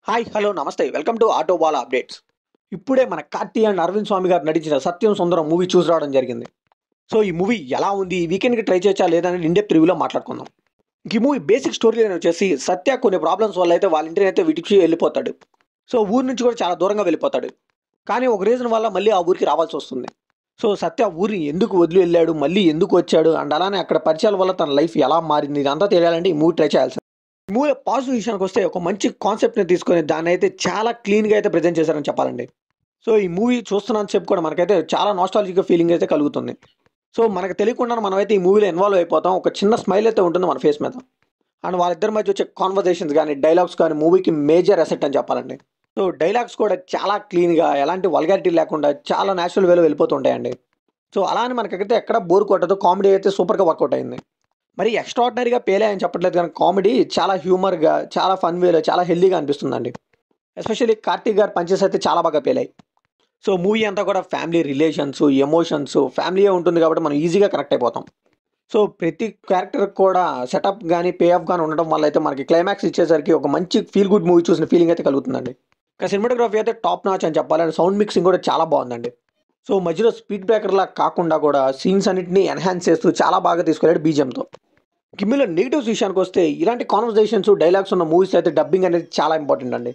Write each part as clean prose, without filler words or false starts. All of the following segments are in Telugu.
హాయ్ హలో నమస్తే welcome to auto Bala updates. ఇప్పుడే మన కార్తీ అండ్ అరవింద్ స్వామి గారు నటించిన సత్యం సుందరం మూవీ చూసి రావడం జరిగింది. సో ఈ మూవీ ఎలా ఉంది, ఈ వీకెండ్కి ట్రై చేయొచ్చా లేదా అని ఇన్ డెప్త్ రివ్యూలో మాట్లాడుకుందాం. ఈ మూవీ బేసిక్ స్టోరీ లైన్ వచ్చేసి సత్య కొన్ని ప్రాబ్లమ్స్ వల్ల అయితే వాళ్ళ ఇంటిని అయితే విడిచి వెళ్ళిపోతాడు. సో ఊరి నుంచి కూడా చాలా దూరంగా వెళ్ళిపోతాడు. కానీ ఒక రీజన్ వల్ల మళ్ళీ ఆ ఊరికి రావాల్సి వస్తుంది. సో సత్య ఊరిని ఎందుకు వదిలి వెళ్ళాడు, మళ్ళీ ఎందుకు వచ్చాడు అండ్ అలానే అక్కడ పరిచయాల వల్ల తన లైఫ్ ఎలా మారింది, ఇదంతా తెలియాలంటే ఈ మూవీ ట్రై చేయాల్సింది. మూవీ పాజిటివ్ విషయానికి వస్తే ఒక మంచి కాన్సెప్ట్‌ని తీసుకొని దాన్ని అయితే చాలా క్లీన్‌గా అయితే ప్రెజెంట్ చేశారని చెప్పాలండి. సో ఈ మూవీ చూస్తున్నంత సేపు కూడా మనకైతే చాలా నాస్టాల్జిక్ ఫీలింగ్ అయితే కలుగుతుంది. సో మనకు తెలియకుండానే మనమైతే ఈ మూవీలో ఇన్వాల్వ్ అయిపోతాం. ఒక చిన్న స్మైల్ అయితే ఉంటుంది మన ఫేస్ మీద. అండ్ వాళ్ళిద్దరి మధ్య వచ్చే కాన్వర్జేషన్స్ గాని, డైలాగ్స్ కానీ మూవీకి మేజర్ అసెట్ అని చెప్పాలండి. సో డైలాగ్స్ కూడా చాలా క్లీన్‌గా ఎలాంటి వల్గారిటీ లేకుండా చాలా నేచురల్ వేలో వెళ్ళిపోతుంటాయండి. సో అలా అని మనకైతే ఎక్కడ బోర్ కొట్టదు. కామెడీ అయితే సూపర్‌గా వర్కౌట్ అయింది. మరి ఎక్స్ట్రాడినరీగా పేలే అని చెప్పట్లేదు కానీ కామెడీ చాలా హ్యూమర్‌గా, చాలా ఫన్ వేలో, చాలా హెల్తీగా అనిపిస్తుందండి. ఎస్పెషల్లీ కార్తీక్ గారి పంచెస్ అయితే చాలా బాగా పేలాయి. సో మూవీ అంతా కూడా ఫ్యామిలీ రిలేషన్స్, ఎమోషన్స్, ఫ్యామిలీయే ఉంటుంది కాబట్టి మనం ఈజీగా కనెక్ట్ అయిపోతాం. సో ప్రతి క్యారెక్టర్‌కి కూడా సెటప్ గాని, పే ఆఫ్ గాని ఉండడం వల్ల అయితే మనకి క్లైమాక్స్ ఇచ్చేసరికి ఒక మంచి ఫీల్ గుడ్ మూవీ చూసిన ఫీలింగ్ అయితే కలుగుతుందండి. ఇంకా సినిమాటోగ్రఫీ అయితే టాప్ నాచ్ అని చెప్పాలి. అండ్ సౌండ్ మిక్సింగ్ కూడా చాలా బాగుందండి. సో మధ్యలో స్పీడ్ బ్రేకర్‌లా కాకుండా కూడా సీన్స్ అన్నిటిని ఎన్హాన్స్ చేస్తూ చాలా బాగా తీసుకెళ్ళాడు బీజీఎంతో. గిమ్మిలో నెగెటివ్స్ విషయానికి వస్తే ఇలాంటి కాన్వర్జేషన్స్, డైలాగ్స్ ఉన్న మూవీస్ అయితే డబ్బింగ్ అనేది చాలా ఇంపార్టెంట్ అండి.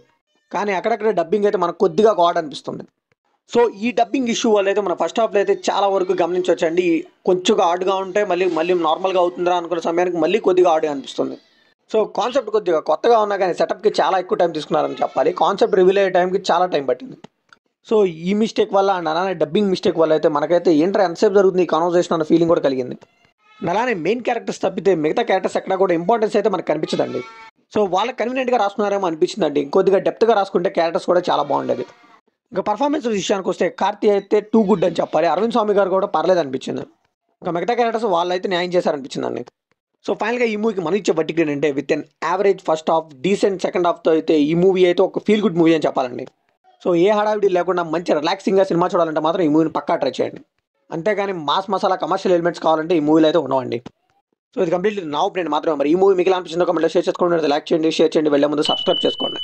కానీ అక్కడక్కడ డబ్బింగ్ అయితే మనకు కొద్దిగా ఆడ్ అనిపిస్తుంది. సో ఈ డబ్బింగ్ ఇష్యూ వల్ల అయితే మన ఫస్ట్ హాఫ్‌లో అయితే చాలా వరకు గమనించొచ్చండి. కొంచెంగా ఆడ్‌గా ఉంటే మళ్ళీ మళ్ళీ నార్మల్‌గా అవుతుందిరా అనుకున్న సమయానికి మళ్ళీ కొద్దిగా ఆడ్‌గా అనిపిస్తుంది. సో కాన్సెప్ట్ కొద్దిగా కొత్తగా ఉన్నా కానీ సెటప్‌కి చాలా ఎక్కువ టైం తీసుకున్నారని చెప్పాలి. కాన్సెప్ట్ రివీల్ అయ్యే టైంకి చాలా టైం పట్టింది. సో ఈ మిస్టేక్ వల్ల అండ్ అలానే డబ్బింగ్ మిస్టేక్ వల్ల అయితే మనకైతే ఏంట్రా ఎంతసేపు జరుగుతుంది ఈ కాన్వర్జేషన్ అన్న ఫీలింగ్ కూడా కలిగింది. అలానే మెయిన్ క్యారెక్టర్స్ తప్పితే మిగతా క్యారెక్టర్స్ ఎక్కడ కూడా ఇంపార్టెన్స్ అయితే మనకు కనిపించదండి. సో వాళ్ళకి కన్వీనియంట్‌గా రాసుకున్నారేమో అనిపించిందండి. కొద్దిగా డెప్త్‌గా రాసుకుంటే క్యారెక్టర్స్ కూడా చాలా బాగుండేది. ఇంకా పర్ఫార్మెన్స్ విషయానికి వస్తే కార్తీ అయితే టూ గుడ్ అని చెప్పాలి. అరవింద్ స్వామి గారు కూడా పర్లేదు అనిపించింది. ఇంకా మిగతా క్యారెక్టర్స్ వాళ్ళైతే న్యాయం చేశారనిపించిందండి. సో ఫైనల్‌గా ఈ మూవీకి మనం ఇచ్చే వర్డిక్ట్ ఏంటంటే with an average first half, decent second హాఫ్‌తో అయితే ఈ మూవీ అయితే ఒక ఫీల్ గుడ్ మూవీ అని చెప్పాలండి. సో ఏ హడావిడి లేకుండా మంచి రిలాక్సింగ్‌గా సినిమా చూడాలంటే మాత్రం ఈ మూవీని పక్కా ట్రై చేయండి. అంతేగాని మాస్ మసాలా కమర్షియల్ ఎలిమెంట్స్ కావాలంటే ఈ మూవీలో అయితే ఉండవండి. సో ఇది కంప్లీట్లీ నా ఒపీనియన్ మాత్రమే. మరి ఈ మూవీ మీకు ఎలా అనిపించిందో కామెంట్‌లో షేర్ చేసుకోండి. లైక్ చేయండి, షేర్ చేయండి. వెళ్ళే ముందు సబ్స్క్రైబ్ చేసుకోండి.